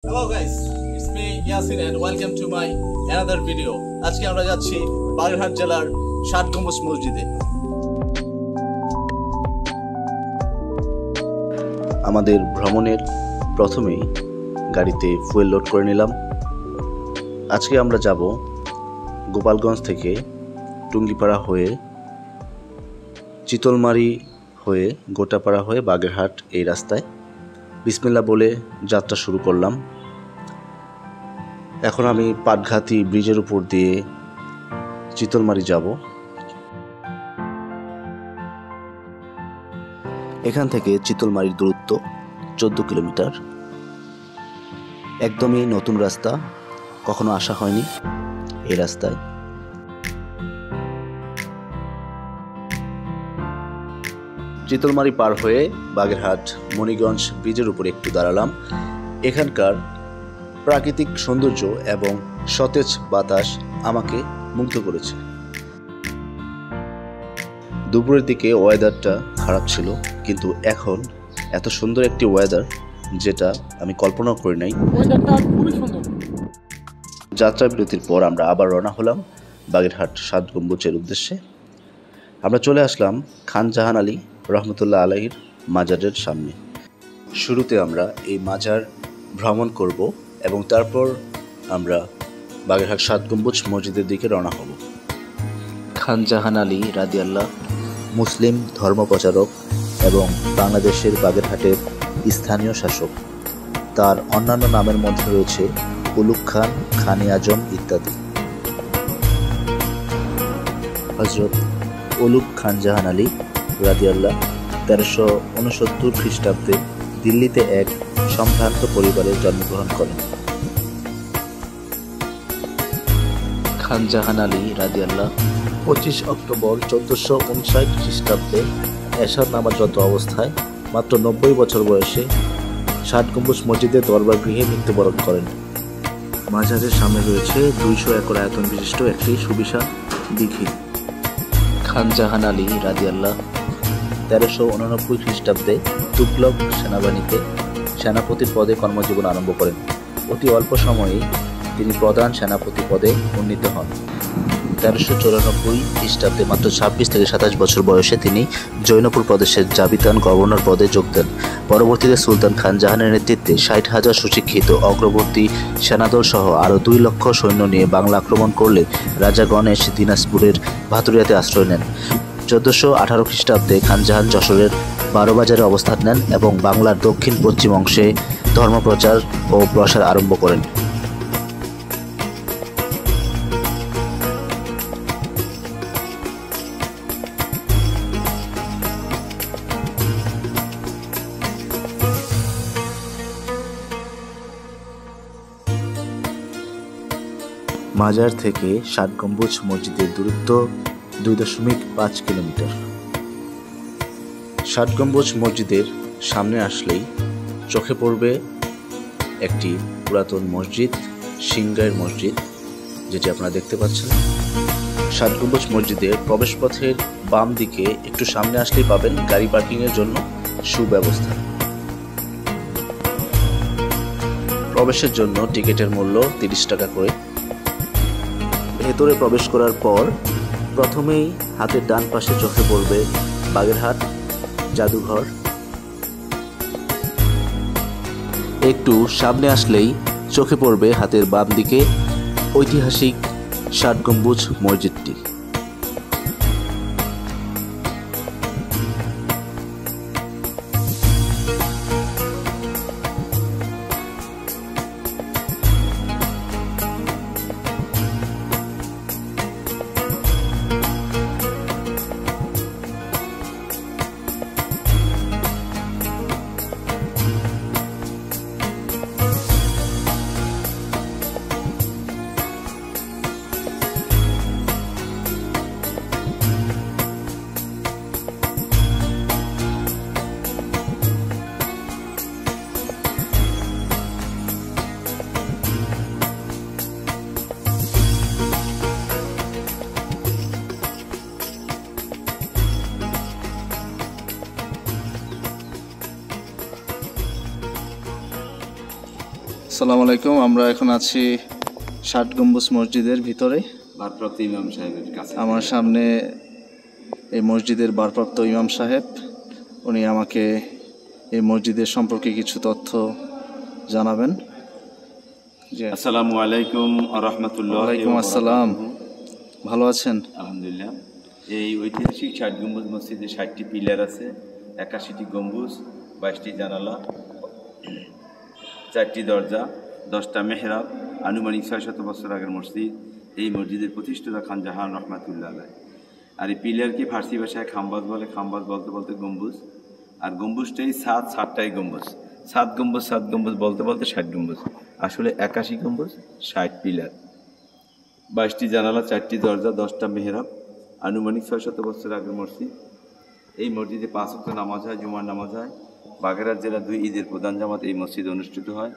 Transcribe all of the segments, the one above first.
Hello guys, it's me Yasin and welcome to my another video. আজকে আমরা যাচ্ছি বাগেরহাট জেলার 7 গম্বুজ মসজিদে। আমাদের ভ্রমণের প্রথমেই গাড়িতে ফুয়েল লোড করে নিলাম। আজকে আমরা যাব গোপালগঞ্জ থেকে টুঙ্গিপাড়া হয়ে চিতলমারি হয়ে গোটাপাড়া হয়ে বাগেরহাট এই রাস্তায় বিসমিল্লাহ বলে যাত্রা শুরু করলাম। এখন আমি পাটঘাটি ব্রিজের উপর দিয়ে চিতলমারি যাব। এখান থেকে চিতলমারির দূরত্ব 14 কিলোমিটার। একদমই নতুন রাস্তা, কখনো আসা হয়নি এই রাস্তায়। চিতলমারি পার হয়ে বাগেরহাট মণিগঞ্জ ব্রিজের উপর একটু দাঁড়ালাম। এখানকার প্রাকৃতিক সৌন্দর্য এবং সতেজ বাতাস আমাকে মুগ্ধ করেছে। দুপুরের দিকে ওয়েদারটা খারাপ ছিল, কিন্তু এখন এত সুন্দর একটি ওয়েদার যেটা আমি কল্পনাও করি নাই। যাত্রা বিরতির পর আমরা আবার রওনা হলাম বাগেরহাট 7 গম্বুজের উদ্দেশ্যে। আমরা চলে আসলাম খান জাহান আলী রহমতুল্লাহ আলাইহির মাজারের সামনে। শুরুতে আমরা এই মাজার ভ্রমণ করব এবং তারপর আমরা বাগেরহাট 7 গম্বুজ মসজিদের দিকে রওনা হব। খান জাহান আলী রাদিয়াল্লাহ মুসলিম ধর্মপ্রচারক এবং বাংলাদেশের বাগেরহাটের স্থানীয় শাসক। তার অন্যান্য নামের মধ্যে রয়েছে উলুগ খান, খান আজম ইত্যাদি। হযরত উলুগ খান জাহান আলী রাদিয়াল্লাহ 1369 খ্রিস্টাব্দে দিল্লিতে এক সম্ভ্রান্ত পরিবারে জন্মগ্রহণ করেন। খান জাহান আলী রাদিয়াল্লাহ 25 অক্টোবর 1459 খ্রিস্টাব্দে এশার নামাজরত অবস্থায় মাত্র 90 বছর বয়সে 7 গম্বুজ মসজিদের দরবার গৃহে মৃত্যুবরণ করেন। মাজারের সামনে রয়েছে 200 একর আয়তন বিশিষ্ট একটি সুবিশাল দিঘি। খান জাহান আলী রাদিয়াল্লাহ 1389 খ্রিস্টাব্দে তুগলক সেনাবাহিনীতে সেনাপতির পদে কর্মজীবন আরম্ভ করেন। অতি অল্প সময়েই তিনি প্রধান সেনাপতি পদে উন্নীত হন। 1394 খ্রিস্টাব্দে মাত্র 26 থেকে 27 বছর বয়সে তিনি জৈনপুর প্রদেশের জাবিতান গভর্নর পদে যোগ দেন। পরবর্তীতে সুলতান খান জাহানের নেতৃত্বে 60,000 সুশিক্ষিত অগ্রবর্তী সেনাদল সহ আরও 2 লক্ষ সৈন্য নিয়ে বাংলা আক্রমণ করলে রাজা গণেশ দিনাজপুরের ভাতুরিয়াতে আশ্রয় নেন। 1418 খ্রিস্টাব্দে খানজাহান যশোরের বারোবাজারে অবস্থান নেন এবং বাংলার দক্ষিণ পশ্চিম অংশে ধর্মপ্রচার ও প্রসার আরম্ভ করেন। মাজার থেকে 7 গম্বুজ মসজিদের দূরত্ব 2.5 কিলোমিটার। 7 গম্বুজ মসজিদের সামনে আসলেই চোখে পড়বে একটি পুরাতন মসজিদ, সিংগাইর মসজিদ, যেটি আপনারা দেখতে পাচ্ছেন। 7 গম্বুজ মসজিদের প্রবেশপথের বাম দিকে একটু সামনে আসলেই পাবেন গাড়ি পার্কিংয়ের জন্য সুব্যবস্থা। প্রবেশের জন্য টিকিটের মূল্য 30 টাকা করে। ভেতরে প্রবেশ করার পর প্রথমেই হাতের ডান পাশে চোখে পড়বে বাগেরহাট জাদুঘর। একটু সামনে আসলেই চোখে পড়বে হাতের বাম দিকে ঐতিহাসিক 7 গম্বুজ মসজিদটি। আসসালামু আলাইকুম। আমরা এখন আছি ৬০ গম্বুজ মসজিদের ভিতরে। ভারপ্রাপ্ত ইমাম সাহেবের কাছে আমার সামনে এই মসজিদের ভারপ্রাপ্ত ইমাম সাহেব, উনি আমাকে এই মসজিদের সম্পর্কে কিছু তথ্য জানাবেন। আসসালামু আলাইকুম ওয়া রাহমাতুল্লাহি। ওয়ালাইকুম আসসালাম। ভালো আছেন? আলহামদুলিল্লাহ। এই ঐতিহাসিক ৬০ গম্বুজ মসজিদে ৬০টি পিলার আছে, ৮১টি গম্বুজ, ২২টি জানালা, ৪টি দরজা, 10টা মেহরাব। আনুমানিক ৬০০ বছর আগের মসজিদ। এই মসজিদের প্রতিষ্ঠাতা খান জাহান রহমাতুল্লাহ আলাইহি। আর এই পিলারকে ফার্সি ভাষায় খাম্বাজ বলে, খাম্বাজ বলতে বলতে গম্বুজ, আর গম্বুজটাই সাতটাই গম্বুজ, সাত গম্বুজ বলতে বলতে ৬০ গম্বুজ। আসলে ৮১ গম্বুজ, ৬০ পিলার, ২২টি জানালা, 4টি দরজা, 10টা মেহরাব। আনুমানিক ৬০০ বছর আগের মসজিদ। এই মসজিদে 5 ওয়াক্ত নামাজ হয়, জুমার নামাজ হয়। বাগেরহাট জেলা 2 ঈদের প্রধান জামাত এই মসজিদে অনুষ্ঠিত হয়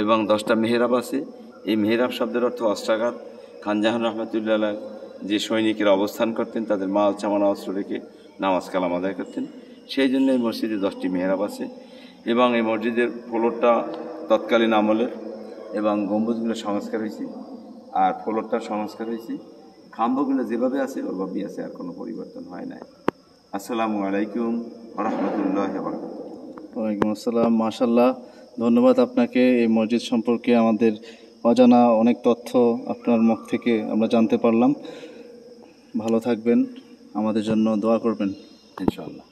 এবং 10টা মেহরাব আছে। এই মেহরাব শব্দের অর্থ অস্ত্রাগার। খান জাহান রহমতুল্লাহ আলাইহি যে সৈনিকেরা অবস্থান করতেন তাদের মাল চামানা অস্ত্র রেখে নামাজ কালাম আদায় করতেন, সেই জন্য এই মসজিদে 10টি মেহরাব আছে। এবং এই মসজিদের ফ্লোরটা তৎকালীন আমলের এবং গম্বুজগুলো সংস্কার হয়েছে, আর ফ্লোরটা সংস্কার হয়েছে। খাম্বগুলো যেভাবে আছে ওইভাবেই আছে, আর কোনো পরিবর্তন হয় নাই। আসসালামু আলাইকুম ওয়া রাহমাতুল্লাহি ওয়া বারাকাতুহু। ওয়ালাইকুম আসসালাম। মাশাআল্লাহ, ধন্যবাদ আপনাকে। এই মসজিদ সম্পর্কে আমাদের অজানা অনেক তথ্য আপনার মুখ থেকে আমরা জানতে পারলাম। ভালো থাকবেন, আমাদের জন্য দোয়া করবেন ইনশাআল্লাহ।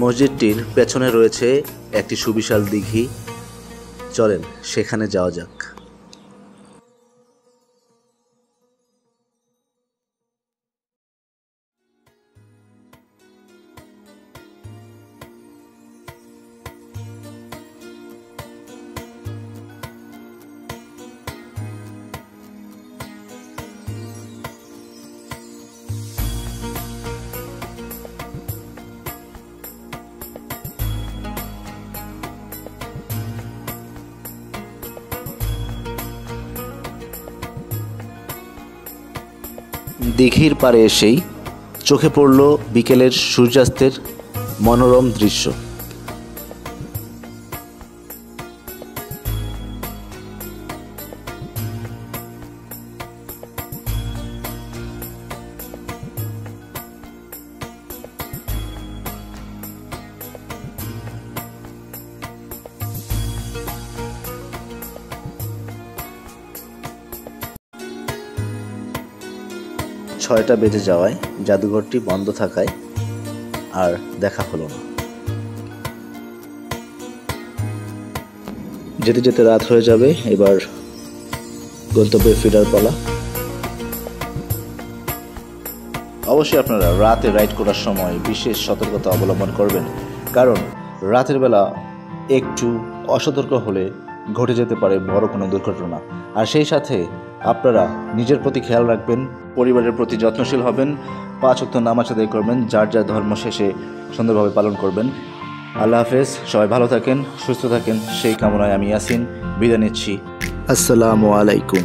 মসজিদটির পেছনে রয়েছে একটি সুবিশাল দিঘি। চলেন সেখানে যাওয়া যাক। দিঘির পাড়ে এসেই চোখে পড়ল বিকেলের সূর্যাস্তের মনোরম দৃশ্য। ছয়টা বেজে যাওয়ায় জাদুঘরটি বন্ধ থাকায় আর দেখা হলো না। যেতে যেতে রাত হয়ে যাবে, এবার গন্তব্যে ফেরার পালা। অবশ্যই আপনারা রাতে রাইড করার সময় বিশেষ সতর্কতা অবলম্বন করবেন, কারণ রাতের বেলা একটু অসতর্ক হলে ঘটে যেতে পারে বড় কোনো দুর্ঘটনা। আর সেই সাথে আপনারা নিজের প্রতি খেয়াল রাখবেন, পরিবারের প্রতি যত্নশীল হবেন, 5 ওয়াক্ত নামাজ আদায় করবেন, যার যার ধর্ম শেষে সুন্দরভাবে পালন করবেন। আল্লাহ হাফেজ, সবাই ভালো থাকেন, সুস্থ থাকেন, সেই কামনায় আমি ইয়াসিন বিদায় নিচ্ছি। আসসালামু আলাইকুম।